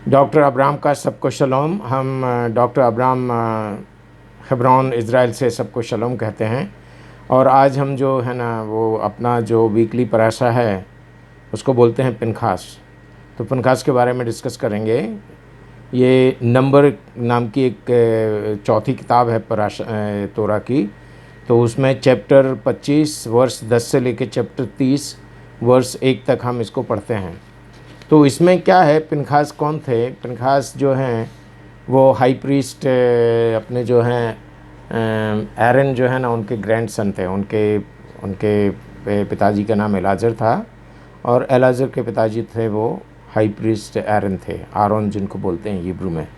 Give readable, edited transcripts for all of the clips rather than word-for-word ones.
Doctor Abram का सबको शलोम। हम डॉक्टर अब्राम हेब्रोन इज़राइल से सबको शलोम कहते हैं। और आज हम जो है ना वो अपना जो वीकली पराशा है उसको बोलते हैं पिनखास। तो पिनखास के बारे में डिस्कस करेंगे। ये नंबर नाम की एक चौथी किताब है पराशा तोरा की। तो उसमें चैप्टर 25 वर्ष 10 से लेकर चैप्टर 30 वर्ष 1 तक हम इसको पढ़ते हैं। तो इसमें क्या है, पिनखास कौन थे? पिनखास जो हैं वो हाई प्रीस्ट अपने जो हैं एरन जो है ना उनके ग्रैंडसन थे। उनके उनके पिताजी का नाम एलाजर था और एलाजर के पिताजी थे वो हाई प्रीस्ट एरन थे, आरोन जिनको बोलते हैं हिब्रू में।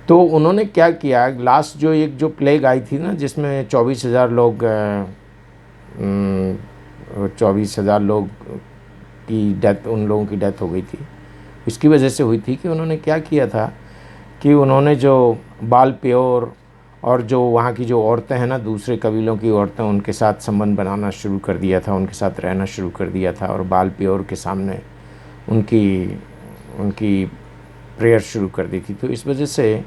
तो उन्होंने क्या किया, लास्ट जो प्लेग आई थी ना जिसमें 24,000 लोग की डेथ, उन लोगों की डेथ हो गई थी। इसकी वजह से हुई थी कि उन्होंने क्या किया था कि उन्होंने जो बाल प्योर और जो वहाँ की जो औरतें हैं ना, दूसरे कबीलों की औरतें, उनके साथ संबंध बनाना शुरू कर दिया था, उनके साथ रहना शुरू कर दिया था और बाल प्योर के सामने उनकी प्रेयर शुरू कर दी थी। तो इस वजह से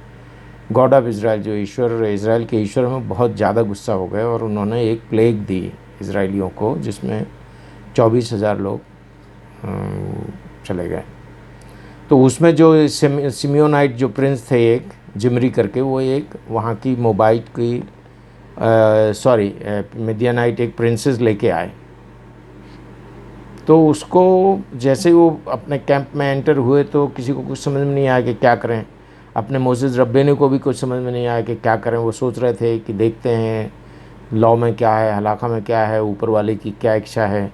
गॉड ऑफ इज़राइल, जो ईश्वर, इज़राइल के ईश्वर में बहुत ज़्यादा गुस्सा हो गए और उन्होंने एक प्लेग दी इज़राइलियों को जिसमें 24,000 लोग चले गए। तो उसमें जो सिमियोनाइट जो प्रिंस थे, एक जिमरी करके, वो एक वहाँ की मोबाइट की मिडियानाइट एक प्रिंसेस लेके आए। तो उसको जैसे वो अपने कैंप में एंटर हुए तो किसी को कुछ समझ में नहीं आया कि क्या करें। अपने मोसेस रब्बेनी को भी कुछ समझ में नहीं आया कि क्या करें। वो सोच रहे थे कि देखते हैं लॉ में क्या है, हलाका में क्या है, ऊपर वाले की क्या इच्छा है।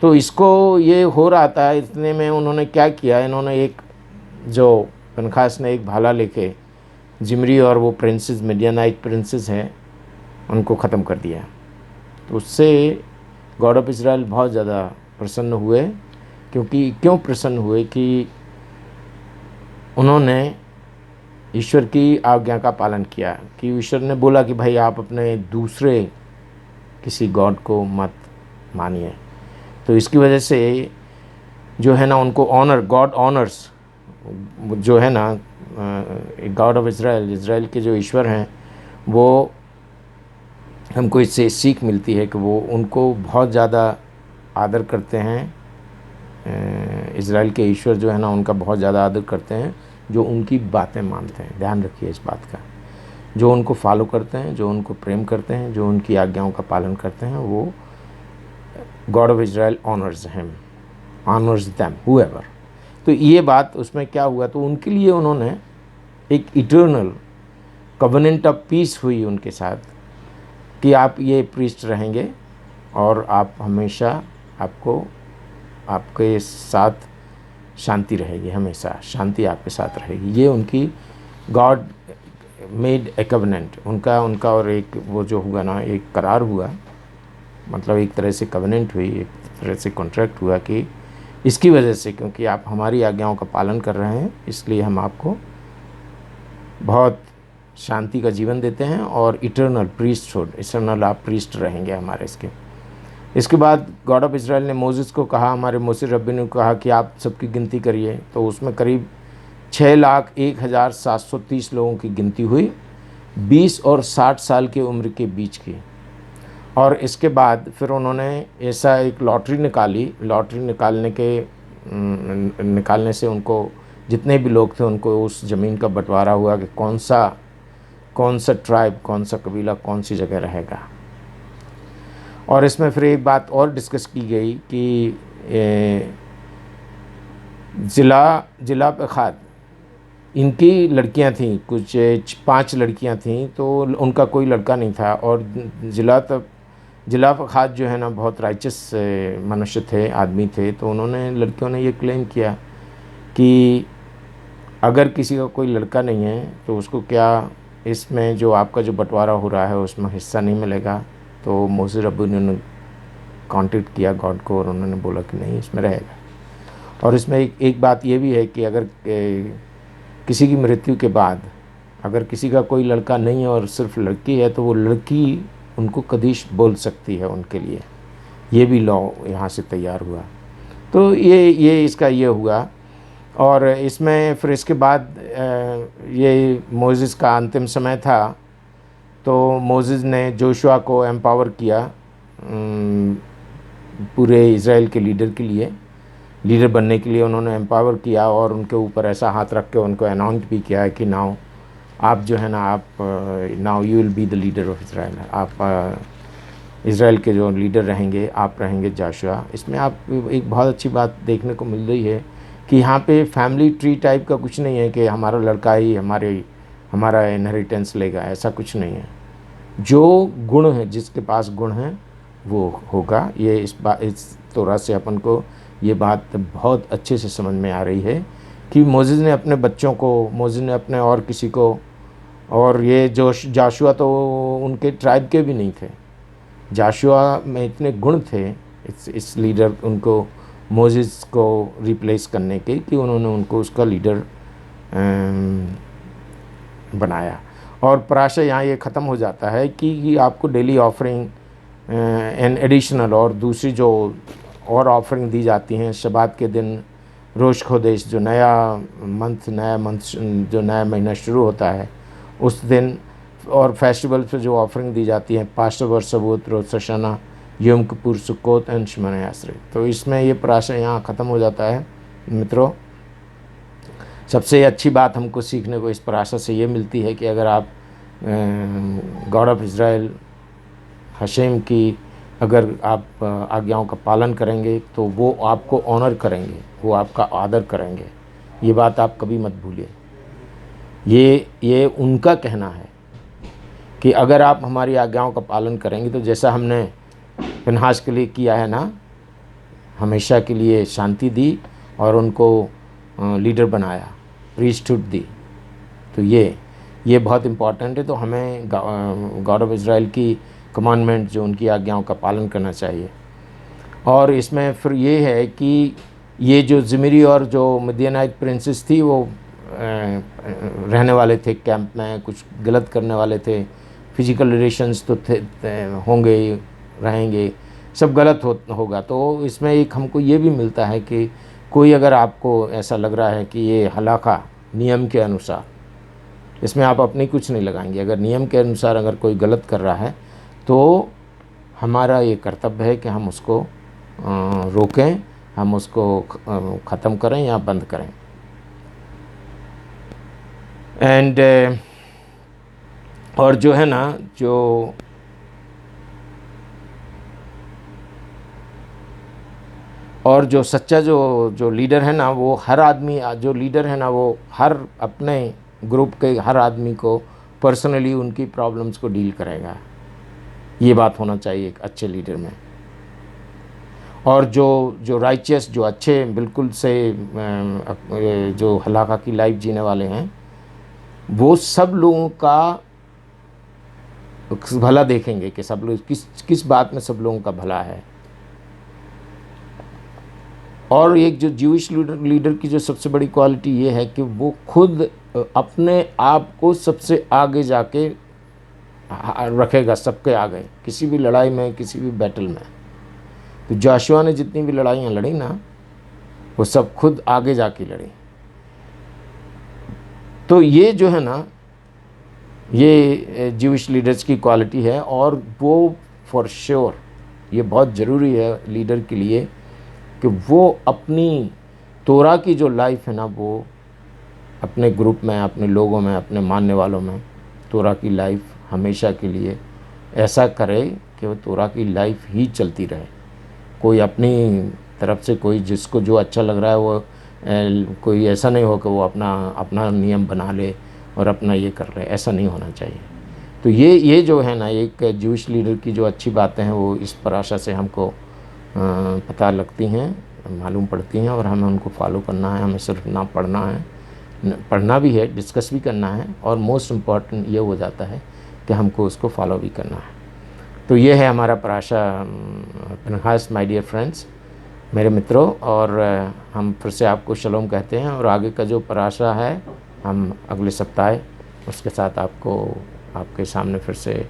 तो इसको ये हो रहा था, इतने में उन्होंने क्या किया, इन्होंने एक जो पिनखास ने एक भाला लेके जिमरी और वो प्रिंसेस, मिडियानाइट प्रिंसेस हैं, उनको ख़त्म कर दिया। तो उससे गॉड ऑफ इज़राइल बहुत ज़्यादा प्रसन्न हुए। क्यों प्रसन्न हुए कि उन्होंने ईश्वर की आज्ञा का पालन किया। कि ईश्वर ने बोला कि भाई आप अपने दूसरे किसी गॉड को मत मानिए। तो इसकी वजह से जो है ना उनको ऑनर, गॉड ऑनर्स जो है ना गॉड ऑफ इज़राइल, इज़राइल के जो ईश्वर हैं, वो हमको इससे सीख मिलती है कि वो उनको बहुत ज़्यादा आदर करते हैं। इज़राइल के ईश्वर जो है ना उनका बहुत ज़्यादा आदर करते हैं, जो उनकी बातें मानते हैं। ध्यान रखिए इस बात का। जो उनको फॉलो करते हैं, जो उनको प्रेम करते हैं, जो उनकी आज्ञाओं का पालन करते हैं, वो God of Israel honours him, honours them, whoever. तो ये बात उसमें क्या हुआ, तो उनके लिए उन्होंने एक इटर्नल कवेनेंट ऑफ पीस हुई उनके साथ कि आप ये प्रीस्ट रहेंगे और आप हमेशा, आपको, आपके साथ शांति रहेगी, हमेशा शांति आपके साथ रहेगी। ये उनकी गॉड मेड ए कवेनेंट, उनका और एक वो जो हुआ ना, एक करार हुआ, मतलब एक तरह से कवेनेंट हुई, एक तरह से कॉन्ट्रैक्ट हुआ कि इसकी वजह से, क्योंकि आप हमारी आज्ञाओं का पालन कर रहे हैं, इसलिए हम आपको बहुत शांति का जीवन देते हैं और इटर्नल प्रीस्टहुड, इटर्नल आप प्रीस्ट रहेंगे हमारे इसके बाद गॉड ऑफ इज़राइल ने मोसेस को कहा, हमारे मोसेस रब्बी ने कहा कि आप सबकी गिनती करिए। तो उसमें करीब 6,01,730 लोगों की गिनती हुई, 20 और 60 साल की उम्र के बीच की। और इसके बाद फिर उन्होंने ऐसा एक लॉटरी निकाली। लॉटरी निकालने से उनको, जितने भी लोग थे, उनको उस ज़मीन का बंटवारा हुआ कि कौन सा ट्राइब, कौन सा कबीला कौन सी जगह रहेगा। और इसमें फिर एक बात और डिस्कस की गई कि ज़िला पखात, इनकी लड़कियां थीं, कुछ 5 लड़कियां थीं, तो उनका कोई लड़का नहीं था। और ज़िला पखात जो है ना बहुत राइचस मनुष्य थे, आदमी थे। तो उन्होंने, लड़कियों ने ये क्लेम किया कि अगर किसी का कोई लड़का नहीं है तो उसको क्या, इसमें जो आपका जो बंटवारा हो रहा है उसमें हिस्सा नहीं मिलेगा। तो मोसेस रब्बी ने कांटेक्ट किया गॉड को और उन्होंने बोला कि नहीं, इसमें रहेगा। और इसमें एक बात ये भी है कि अगर किसी की मृत्यु के बाद अगर किसी का कोई लड़का नहीं है और सिर्फ लड़की है, तो वो लड़की उनको कदीश बोल सकती है उनके लिए। ये भी लॉ यहाँ से तैयार हुआ। तो ये इसका ये हुआ। और इसमें फिर इसके बाद ये मोसेस का अंतिम समय था, तो मोसेस ने जोशुआ को एम्पावर किया पूरे इज़राइल के लीडर बनने के लिए उन्होंने एम्पावर किया, और उनके ऊपर ऐसा हाथ रख के उनको अनाउंस भी किया है कि नाउ आप जो है ना, आप now you will be the leader of Israel. आप इज़राइल के जो लीडर रहेंगे, आप रहेंगे जोशुआ। इसमें आप एक बहुत अच्छी बात देखने को मिल रही है कि यहाँ पे फैमिली ट्री टाइप का कुछ नहीं है कि हमारा लड़का ही हमारा इनहेरिटेंस लेगा, ऐसा कुछ नहीं है। जो गुण है, जिसके पास गुण है वो होगा। ये इस तौरा से अपन को ये बात बहुत अच्छे से समझ में आ रही है कि मोसेस ने अपने बच्चों को, मोसेस ने अपने और किसी को, और ये जोशुआ तो उनके ट्राइब के भी नहीं थे। जोशुआ में इतने गुण थे इस लीडर, उनको मोसेस को रिप्लेस करने के, कि उन्होंने उनको उसका लीडर बनाया। और पराशर यहाँ ये ख़त्म हो जाता है कि आपको डेली ऑफरिंग एन एडिशनल, और दूसरी जो और ऑफरिंग दी जाती हैं शबात के दिन, रोश खोदेश, जो नया नया महीना शुरू होता है उस दिन, और फेस्टिवल पे जो ऑफरिंग दी जाती है, पासोवर, सबूत, रोज़ हशाना, यम किपुर, सुक्कोत एंड शमन आसरे। तो इसमें ये पराशर यहाँ ख़त्म हो जाता है। मित्रों, सबसे अच्छी बात हमको सीखने को इस पराशर से ये मिलती है कि अगर आप गॉड ऑफ इज़राइल हशेम की अगर आप आज्ञाओं का पालन करेंगे तो वो आपको ऑनर करेंगे, वो आपका आदर करेंगे। ये बात आप कभी मत भूलिए। ये उनका कहना है कि अगर आप हमारी आज्ञाओं का पालन करेंगे, तो जैसा हमने फिनहास के लिए किया है ना, हमेशा के लिए शांति दी और उनको लीडर बनाया, प्रीस्टहुड दी। तो ये बहुत इम्पॉर्टेंट है। तो हमें गॉड ऑफ इज़राइल की कमांडमेंट, जो उनकी आज्ञाओं का पालन करना चाहिए। और इसमें फिर ये है कि ये जो ज़िमरी और जो मिदियानाइट प्रिंसेस थी, वो रहने वाले थे कैंप में, कुछ गलत करने वाले थे, फिजिकल रिलेशंस तो थे होंगे, रहेंगे, सब गलत होगा। तो इसमें एक हमको ये भी मिलता है कि कोई अगर आपको ऐसा लग रहा है कि ये हलाका नियम के अनुसार, इसमें आप अपनी कुछ नहीं लगाएंगे। अगर नियम के अनुसार अगर कोई गलत कर रहा है तो हमारा ये कर्तव्य है कि हम उसको रोकें, हम उसको ख़त्म करें या बंद करें। एंड और जो है ना, जो सच्चा जो लीडर है ना, वो हर आदमी, जो लीडर है ना, वो हर अपने ग्रुप के हर आदमी को पर्सनली उनकी प्रॉब्लम्स को डील करेगा। ये बात होना चाहिए एक अच्छे लीडर में। और जो राइचियस, जो अच्छे बिल्कुल से जो हलाका की लाइफ जीने वाले हैं, वो सब लोगों का भला देखेंगे कि सब लोग किस बात में सब लोगों का भला है। और एक जो ज्यूइश लीडर की जो सबसे बड़ी क्वालिटी ये है कि वो खुद अपने आप को सबसे आगे जाके रखेगा, सबके आगे, किसी भी लड़ाई में, किसी भी बैटल में। तो जोशुआ ने जितनी भी लड़ाइयाँ लड़ी ना, वो सब खुद आगे जाके लड़ी। तो ये जो है ना, ये ज्यूइश लीडर्स की क्वालिटी है। और वो फॉर श्योर ये बहुत ज़रूरी है लीडर के लिए कि वो अपनी तोरा की जो लाइफ है ना, वो अपने ग्रुप में, अपने लोगों में, अपने मानने वालों में तोरा की लाइफ हमेशा के लिए ऐसा करे कि वो तोरा की लाइफ ही चलती रहे। कोई अपनी तरफ से कोई जिसको जो अच्छा लग रहा है वो कोई ऐसा नहीं हो कि वो अपना नियम बना ले और अपना ये कर ले, ऐसा नहीं होना चाहिए। तो ये जो है ना, एक ज्यूइश लीडर की जो अच्छी बातें हैं वो इस पराशर से हमको पता लगती हैं, मालूम पड़ती हैं, और हमें उनको फॉलो करना है। हमें सिर्फ ना पढ़ना है, पढ़ना भी है, डिस्कस भी करना है, और मोस्ट इम्पॉर्टेंट ये हो जाता है कि हमको उसको फॉलो भी करना है। तो ये है हमारा पराशर फिनहास, माय डियर फ्रेंड्स, मेरे मित्रों। और हम फिर से आपको शलोम कहते हैं, और आगे का जो पराशर है हम अगले सप्ताह उसके साथ आपके सामने फिर से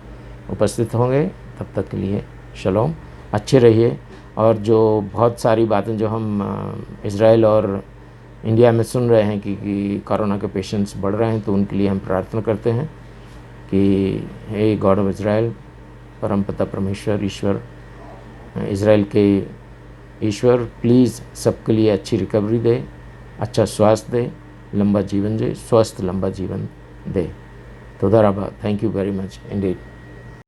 उपस्थित होंगे। तब तक के लिए शलोम, अच्छे रहिए। और जो बहुत सारी बातें जो हम इज़राइल और इंडिया में सुन रहे हैं कि कोरोना के पेशेंट्स बढ़ रहे हैं, तो उनके लिए हम प्रार्थना करते हैं कि हे गॉड ऑफ इज़राइल, परमपिता परमेश्वर ईश्वर, इज़राइल के ईश्वर, प्लीज़ सबके लिए अच्छी रिकवरी दे, अच्छा स्वास्थ्य दे, लंबा जीवन दे, स्वस्थ लंबा जीवन दे। तोदा रबा, thank you very much Indeed.